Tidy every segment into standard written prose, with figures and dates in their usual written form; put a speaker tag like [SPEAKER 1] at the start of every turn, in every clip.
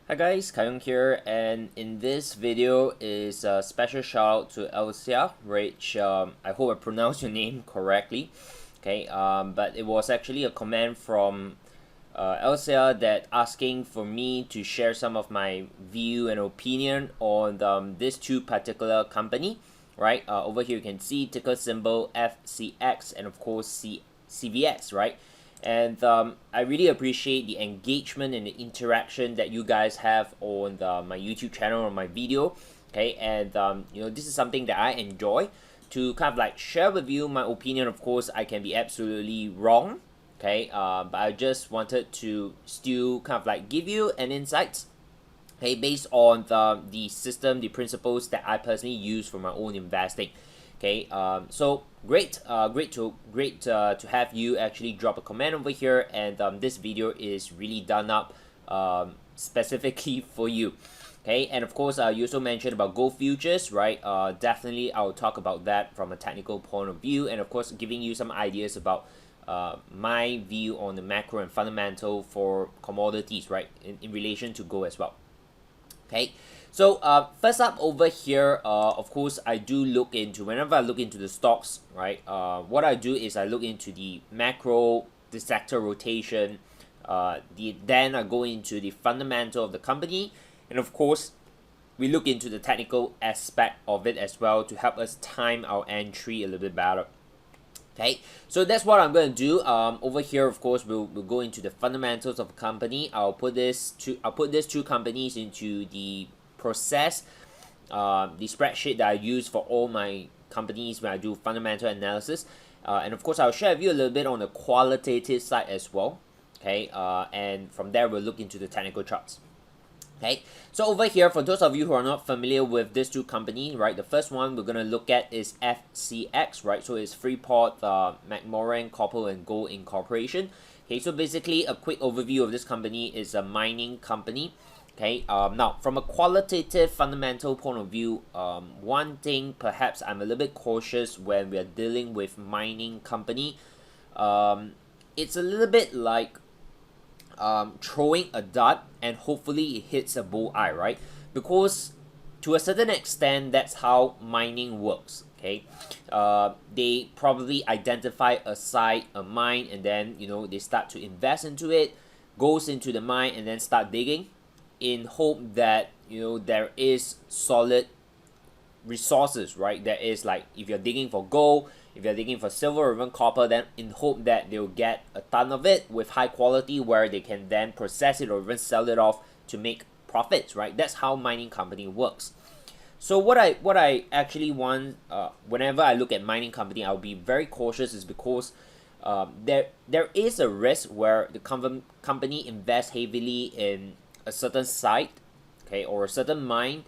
[SPEAKER 1] Hi guys, Kar Yong here, and in this video is a special shout out to Elsia, which I hope I pronounced your name correctly. Okay, but it was actually a comment from Elsia that asking for me to share some of my view and opinion on these two particular company. Right, over here you can see ticker symbol FCX and of course CVS, right? And I really appreciate the engagement and the interaction that you guys have on my YouTube channel or my video. Okay, and this is something that I enjoy to kind of like share with you my opinion. Of course, I can be absolutely wrong. Okay, but I just wanted to still kind of like give you an insight. Okay, based on the system, the principles that I personally use for my own investing. Okay, so great to have you actually drop a comment over here, and this video is really done up specifically for you. Okay, and of course you also mentioned about gold futures, right? Definitely I'll talk about that from a technical point of view, and of course giving you some ideas about my view on the macro and fundamental for commodities, right, in relation to gold as well. Okay, so first up over here, of course I do look into, whenever I look into the stocks, right, what I do is I look into the macro, the sector rotation, then I go into the fundamental of the company, and of course we look into the technical aspect of it as well to help us time our entry a little bit better. Okay, so that's what I'm going to do. Over here, of course, we'll go into the fundamentals of a company. I'll put these two companies into the process, the spreadsheet that I use for all my companies when I do fundamental analysis. And of course, I'll share with you a little bit on the qualitative side as well. Okay, and from there we'll look into the technical charts. Okay, so over here, for those of you who are not familiar with these two companies, right, the first one we're going to look at is FCX, right, so it's Freeport McMoran Copper and Gold Incorporation. Okay, so basically a quick overview of this company is a mining company. Okay, now from a qualitative fundamental point of view, one thing perhaps I'm a little bit cautious when we are dealing with mining company. It's a little bit like throwing a dart and hopefully it hits a bullseye, right? Because to a certain extent, that's how mining works. Okay, they probably identify a site, a mine, and then they start to invest into it, goes into the mine, and then start digging, in hope that there is solid resources, right? That is, like, if you're digging for gold, if you're digging for silver or even copper, then in hope that they'll get a ton of it with high quality where they can then process it or even sell it off to make profits, right? That's how mining company works. So what I actually want, whenever I look at mining company, I'll be very cautious, is because there is a risk where the company invests heavily in a certain site, okay, or a certain mine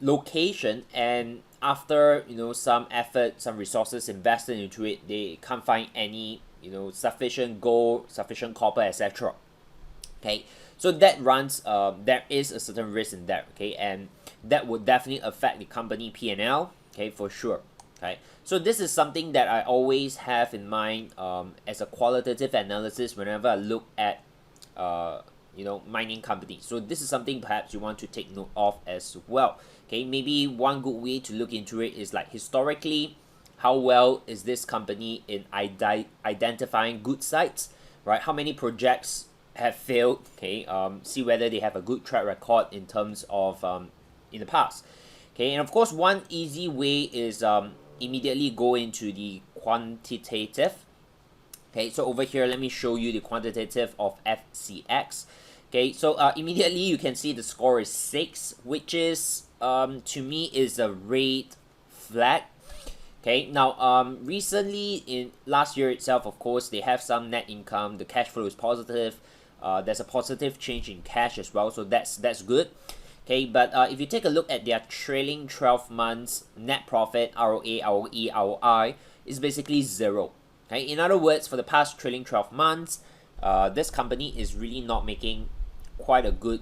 [SPEAKER 1] location, and after some effort, some resources invested into it, they can't find any sufficient gold, sufficient copper, etc. Okay, so that runs there is a certain risk in that. Okay, and that would definitely affect the company P&L. Okay, for sure. Okay, so this is something that I always have in mind as a qualitative analysis whenever I look at mining companies. So this is something perhaps you want to take note of as well. Okay, maybe one good way to look into it is, like, historically, how well is this company in identifying good sites, right? How many projects have failed? Okay, see whether they have a good track record in terms of in the past. Okay, and of course one easy way is immediately go into the quantitative. Okay, so over here, let me show you the quantitative of FCX. Okay, so immediately you can see the score is 6, which is to me is a red flag. Okay, now recently in last year itself, of course, they have some net income. The cash flow is positive. There's a positive change in cash as well, so that's good. Okay, but if you take a look at their trailing 12 months net profit, ROA, ROE, ROI, is basically 0. Okay, in other words, for the past trailing 12 months, this company is really not making quite a good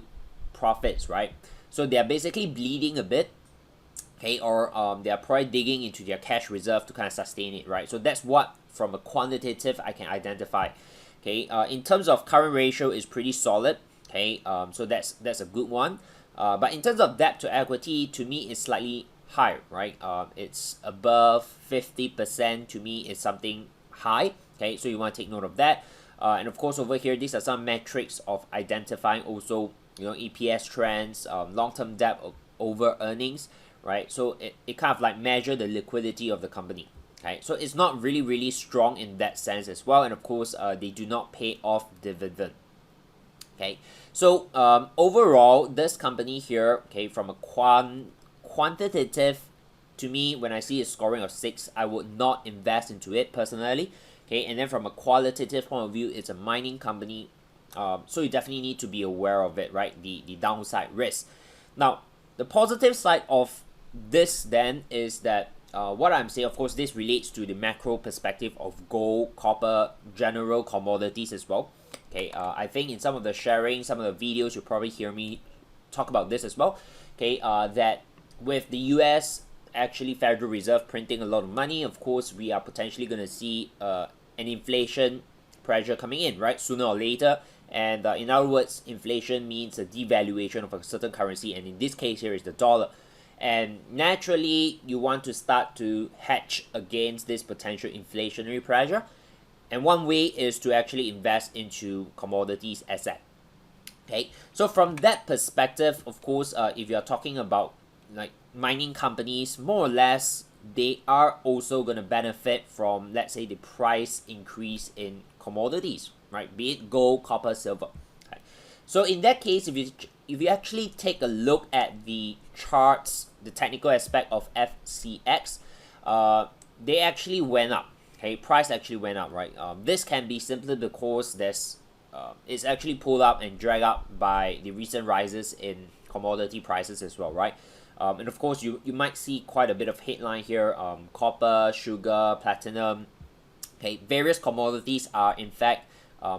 [SPEAKER 1] profits, right? So they're basically bleeding a bit, okay, or they're probably digging into their cash reserve to kind of sustain it, right? So that's what, from a quantitative, I can identify. Okay, in terms of current ratio, is pretty solid. Okay, so that's a good one. But in terms of debt to equity, to me, it's slightly high, right? It's above 50%. To me, is something high. Okay, so you want to take note of that. And of course, over here, these are some metrics of identifying also, EPS trends, long-term debt over earnings, right? So it kind of like measure the liquidity of the company. Okay, so it's not really strong in that sense as well. And of course, they do not pay off dividend. Okay, so overall, this company here, okay, from a quantitative, to me, when I see a scoring of 6, I would not invest into it personally. Okay, and then from a qualitative point of view, it's a mining company, so you definitely need to be aware of it, right? The downside risk. Now, the positive side of this then is that what I'm saying, of course, this relates to the macro perspective of gold, copper, general commodities as well. Okay, I think in some of the sharing, some of the videos, you'll probably hear me talk about this as well. Okay, that with the US actually Federal Reserve printing a lot of money, of course, we are potentially going to see an inflation pressure coming in, right, sooner or later. And in other words, inflation means a devaluation of a certain currency, and in this case here is the dollar. And naturally, you want to start to hedge against this potential inflationary pressure. And one way is to actually invest into commodities asset. Okay, so from that perspective, of course, if you're talking about like mining companies, more or less, they are also going to benefit from, let's say, the price increase in commodities, right? Be it gold, copper, silver. Okay. So in that case, if you actually take a look at the charts, the technical aspect of FCX, they actually went up. Okay, price actually went up, right? This can be simply because it's actually pulled up and dragged up by the recent rises in commodity prices as well, right? And of course, you might see quite a bit of headline here. Copper, sugar, platinum. Okay, various commodities are in fact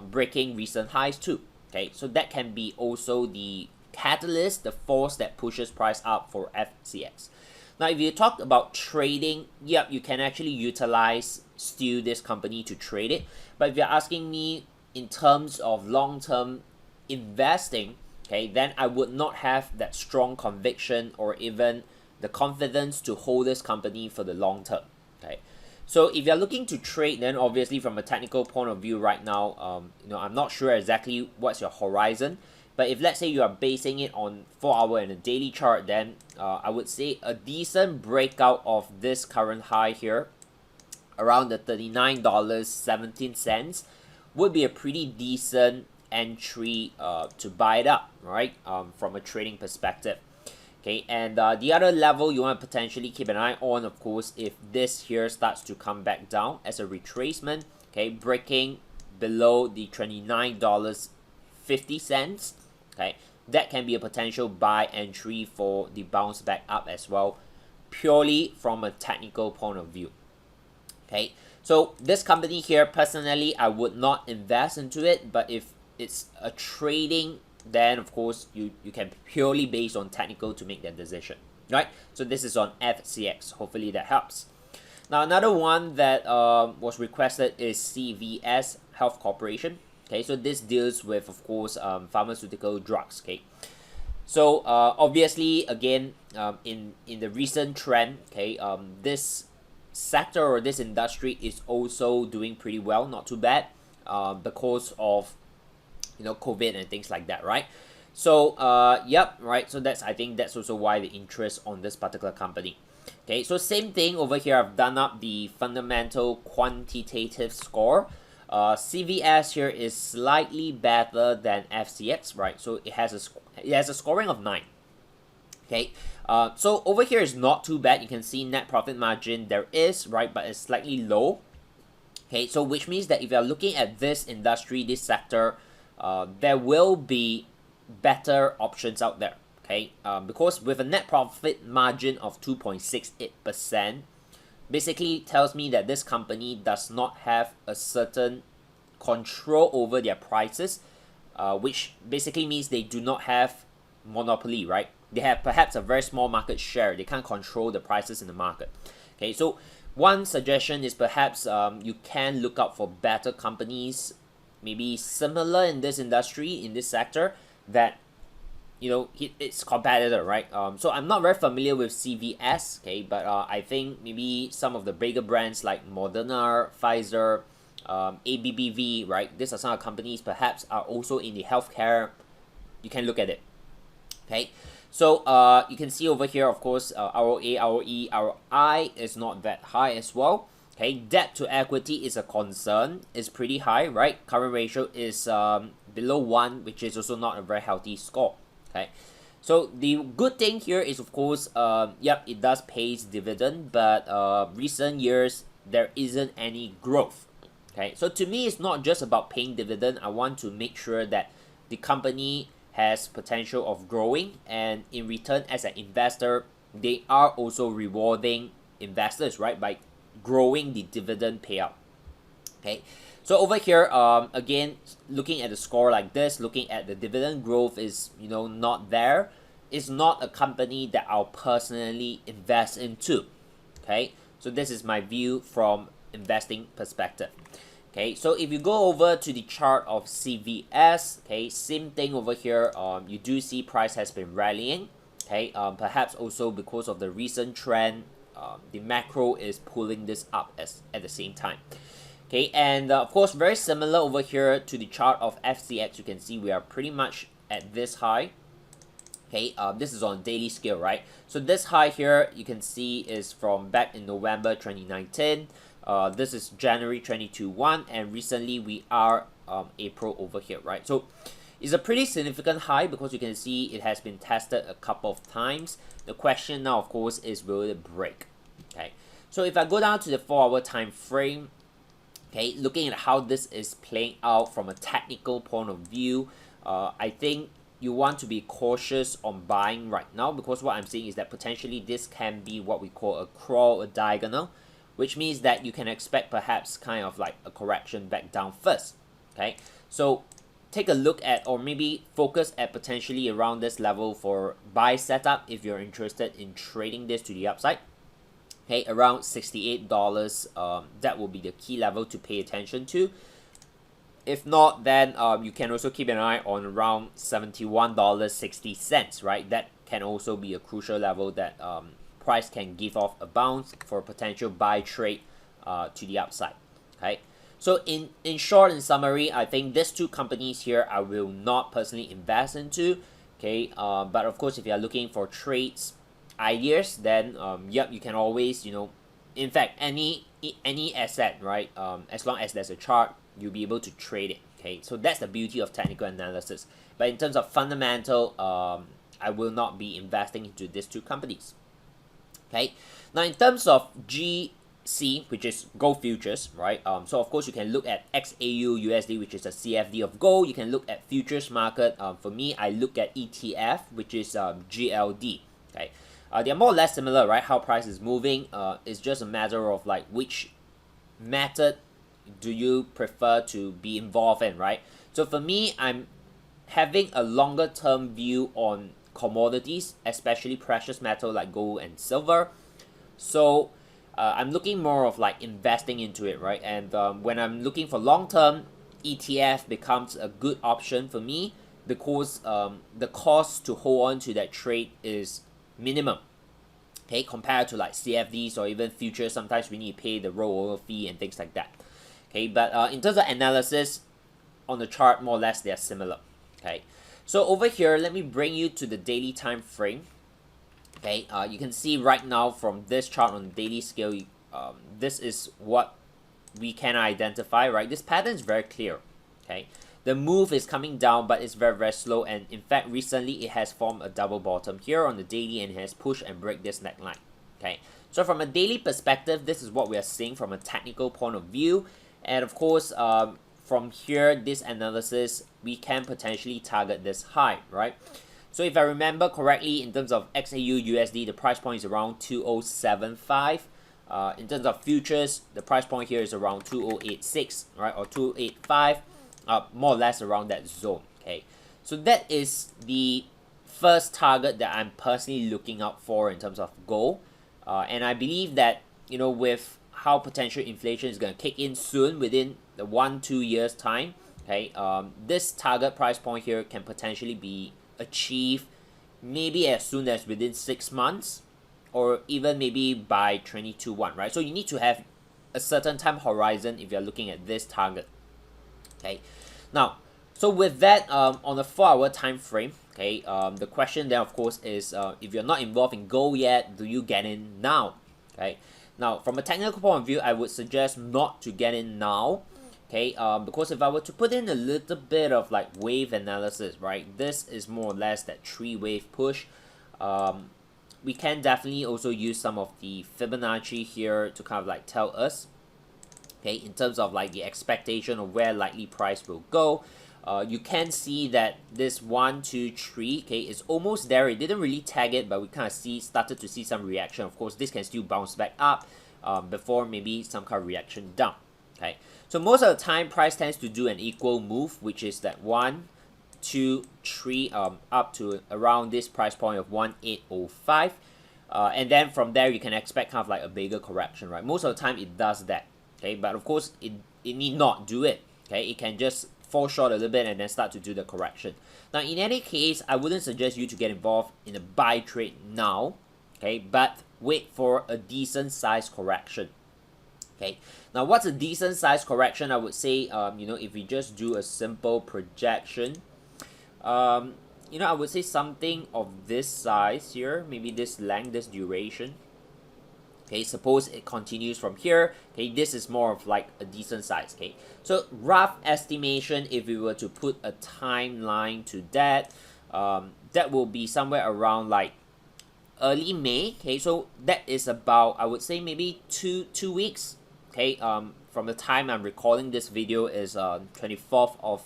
[SPEAKER 1] breaking recent highs too. Okay, so that can be also the catalyst, the force that pushes price up for FCX. Now, if you talk about trading, yep, you can actually utilize still this company to trade it. But if you're asking me in terms of long-term investing, okay, then I would not have that strong conviction or even the confidence to hold this company for the long term. Okay, so if you're looking to trade, then obviously from a technical point of view right now, I'm not sure exactly what's your horizon. But if let's say you are basing it on 4-hour and a daily chart, then I would say a decent breakout of this current high here, around the $39.17, would be a pretty decent entry to buy it up, right? From a trading perspective. Okay, and the other level you want to potentially keep an eye on, of course, if this here starts to come back down as a retracement, okay, breaking below the $29.50. Okay, that can be a potential buy entry for the bounce back up as well, purely from a technical point of view. Okay, so this company here, personally, I would not invest into it, but if it's a trading, then of course you can purely based on technical to make that decision, right? So this is on FCX. Hopefully that helps. Now another one that was requested is CVS Health Corporation. Okay, so this deals with, of course, pharmaceutical drugs. Okay, so obviously, again, in the recent trend, okay, this sector or this industry is also doing pretty well, not too bad, because of COVID and things like that, right? So yep, right. So I think that's also why the interest on this particular company. Okay, so same thing over here. I've done up the fundamental quantitative score. CVS here is slightly better than FCX, right? So it has a scoring of 9. Okay, so over here is not too bad. You can see net profit margin there is, right, but it's slightly low. Okay, so which means that if you're looking at this industry, this sector, there will be better options out there. Okay, because with a net profit margin of 2.68%, basically tells me that this company does not have a certain control over their prices, which basically means they do not have monopoly, right? They have perhaps a very small market share. They can't control the prices in the market. Okay, so one suggestion is perhaps you can look out for better companies, maybe similar in this industry, in this sector, that it's competitor, right? So I'm not very familiar with CVS, okay, but I think maybe some of the bigger brands like Moderna, Pfizer, ABBV, right? These are some of the companies perhaps are also in the healthcare. You can look at it, okay. So you can see over here, of course, ROA, ROE, ROI is not that high as well. Okay, debt to equity is a concern. It's pretty high, right? Current ratio is below 1, which is also not a very healthy score. Okay, so the good thing here is, of course, yep, it does pay dividend, but recent years there isn't any growth. Okay, so to me, it's not just about paying dividend. I want to make sure that the company has potential of growing, and in return, as an investor, they are also rewarding investors, right, by growing the dividend payout. Okay, so over here, again, looking at the score like this, looking at the dividend growth is not there. It's not a company that I'll personally invest into. Okay, so this is my view from investing perspective. Okay, so if you go over to the chart of CVS, okay, same thing over here. You do see price has been rallying. Okay, perhaps also because of the recent trend, the macro is pulling this up at the same time. Okay, and of course, very similar over here to the chart of FCX. You can see we are pretty much at this high. Okay, this is on daily scale, right? So this high here, you can see, is from back in November 2019. This is January 2021, and recently we are April over here, right? So it's a pretty significant high because you can see it has been tested a couple of times. The question now, of course, is will it break? Okay, so if I go down to the 4-hour time frame, okay, looking at how this is playing out from a technical point of view, I think you want to be cautious on buying right now, because what I'm seeing is that potentially this can be what we call a crawl, a diagonal, which means that you can expect perhaps kind of like a correction back down first. Okay, so take a look at, or maybe focus at potentially around this level for buy setup if you're interested in trading this to the upside. Okay, around $68, that will be the key level to pay attention to. If not, then you can also keep an eye on around $71.60, right? That can also be a crucial level that price can give off a bounce for potential buy trade to the upside. Okay, so in short, in summary, I think these two companies here I will not personally invest into. Okay, but of course, if you are looking for trades ideas, then yep, you can always in fact any asset, right, as long as there's a chart, you'll be able to trade it. Okay, so that's the beauty of technical analysis. But in terms of fundamental, I will not be investing into these two companies. Okay, now in terms of GC, which is gold futures, right? So of course you can look at XAU USD, which is a CFD of gold. You can look at futures market. For me, I look at ETF, which is GLD. Okay, they're more or less similar, right? How price is moving. It's just a matter of like which method do you prefer to be involved in, right? So for me, I'm having a longer term view on commodities, especially precious metal like gold and silver. So I'm looking more of like investing into it, right? And when I'm looking for long term, ETF becomes a good option for me because the cost to hold on to that trade is minimum. Okay, compared to like CFDs or even futures, sometimes we need to pay the rollover fee and things like that. Okay, but in terms of analysis on the chart, more or less they are similar. Okay, so over here, let me bring you to the daily time frame. Okay, you can see right now from this chart on the daily scale, this is what we can identify, right? This pattern is very clear. Okay, the move is coming down, but it's very, very slow, and in fact recently it has formed a double bottom here on the daily and has pushed and break this neckline. Okay, so from a daily perspective, this is what we are seeing from a technical point of view. And of course, from here, this analysis, we can potentially target this high, right? So if I remember correctly, in terms of XAU USD, the price point is around 2075. In terms of futures, the price point here is around 2086, right, or 2085, more or less around that zone. Okay, so that is the first target that I'm personally looking out for in terms of gold, and I believe that with how potential inflation is going to kick in soon within the 1-2 years time, okay, this target price point here can potentially be achieved maybe as soon as within 6 months, or even maybe by 2021, right? So you need to have a certain time horizon if you're looking at this target. Okay, now, so with that, on a 4-hour time frame, okay, the question then of course is, if you're not involved in gold yet, do you get in now? Okay, now from a technical point of view, I would suggest not to get in now. Okay, because if I were to put in a little bit of like wave analysis, right, this is more or less that 3-wave push. We can definitely also use some of the Fibonacci here to kind of like tell us, okay, in terms of like the expectation of where likely price will go. You can see that this 1, 2, 3, okay, is almost there. It didn't really tag it, but we kind of started to see some reaction. Of course, this can still bounce back up before maybe some kind of reaction down. Okay, so most of the time, price tends to do an equal move, which is that 1, 2, 3, up to around this price point of 1805. And then from there, you can expect kind of like a bigger correction, right? Most of the time, it does that. Okay, but of course, it need not do it. Okay, it can just fall short a little bit and then start to do the correction. Now, in any case, I wouldn't suggest you to get involved in a buy trade now. Okay, but wait for a decent size correction. Okay, now what's a decent size correction? I would say, if we just do a simple projection, I would say something of this size here, maybe this length, this duration. Okay, suppose it continues from here. Okay, this is more of like a decent size. Okay, so rough estimation, if we were to put a timeline to that, that will be somewhere around like early May. Okay, so that is about, I would say, maybe two weeks. Okay, from the time I'm recording this video is 24th of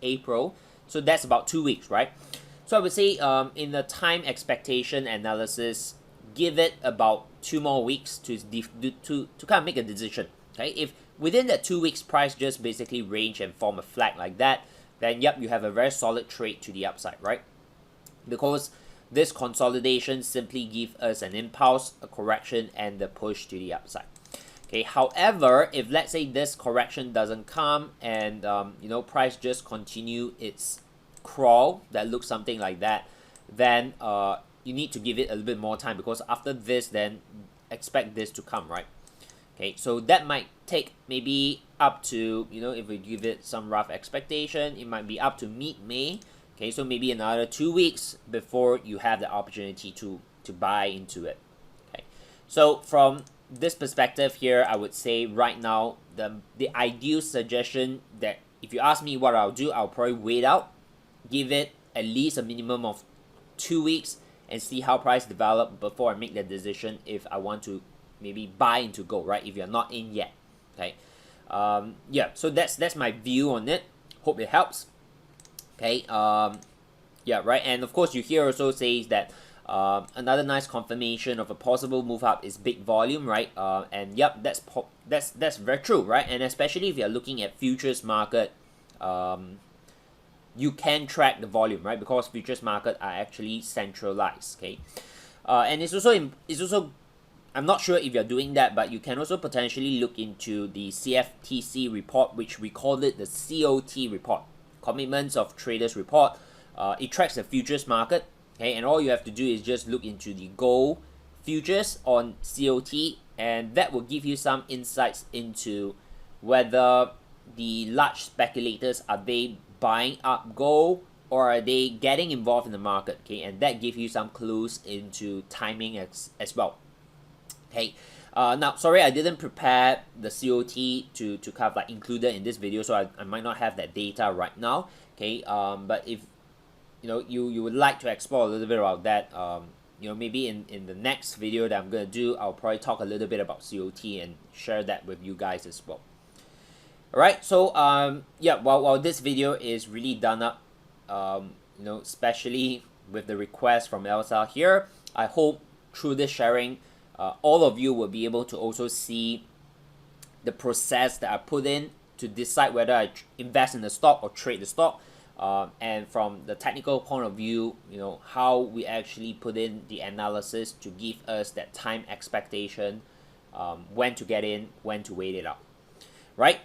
[SPEAKER 1] April, so that's about 2 weeks, right? So I would say, in the time expectation analysis, give it about 2 more weeks to kind of make a decision. Okay, if within that 2 weeks price just basically range and form a flag like that, then yep, you have a very solid trade to the upside, right? Because this consolidation simply gives us an impulse, a correction, and the push to the upside. Okay, however, if let's say this correction doesn't come and price just continue its crawl that looks something like that, then you need to give it a little bit more time, because after this, then expect this to come, right? Okay, so that might take maybe up to, if we give it some rough expectation, it might be up to mid-May. Okay, so maybe another 2 weeks before you have the opportunity to buy into it. Okay, so from this perspective here, I would say right now, the ideal suggestion that if you ask me what I'll do, I'll probably wait out, give it at least a minimum of 2 weeks and see how price develop before I make the decision if I want to maybe buy into gold, right? If you're not in yet, okay. So that's my view on it. Hope it helps. Okay. Right. And of course, you here also says that another nice confirmation of a possible move up is big volume, right? And yep, that's very true, right? And especially if you're looking at futures market, you can track the volume, right? Because futures market are actually centralized, okay? And it's also I'm not sure if you're doing that, but you can also potentially look into the CFTC report, which we call it the COT report, Commitments of Traders report. It tracks the futures market, okay? And all you have to do is just look into the gold futures on COT, and that will give you some insights into whether the large speculators, are they buying up gold or are they getting involved in the market, okay? And that gives you some clues into timing as well. Okay, now sorry I didn't prepare the COT to kind of like include it in this video, so I might not have that data right now. Okay, but if you would like to explore a little bit about that, maybe in the next video that I'm gonna do, I'll probably talk a little bit about COT and share that with you guys as well. Alright, so while this video is really done up, especially with the request from Elsa here, I hope through this sharing, all of you will be able to also see the process that I put in to decide whether I invest in the stock or trade the stock, and from the technical point of view, how we actually put in the analysis to give us that time expectation, when to get in, when to wait it out, right?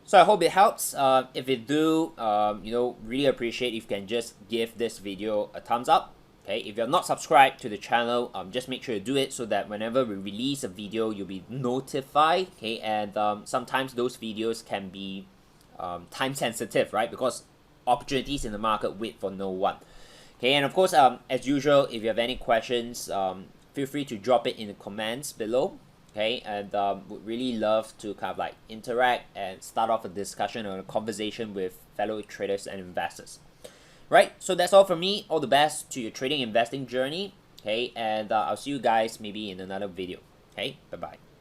[SPEAKER 1] So I hope it helps. If it do, really appreciate if you can just give this video a thumbs up. Okay, if you're not subscribed to the channel, just make sure to do it so that whenever we release a video, you'll be notified. Okay, and sometimes those videos can be time sensitive, right? Because opportunities in the market wait for no one. Okay, and of course, as usual, if you have any questions, feel free to drop it in the comments below. Okay, and would really love to kind of like interact and start off a discussion or a conversation with fellow traders and investors. Right, so that's all from me. All the best to your trading investing journey. Okay, and I'll see you guys maybe in another video. Okay, bye bye.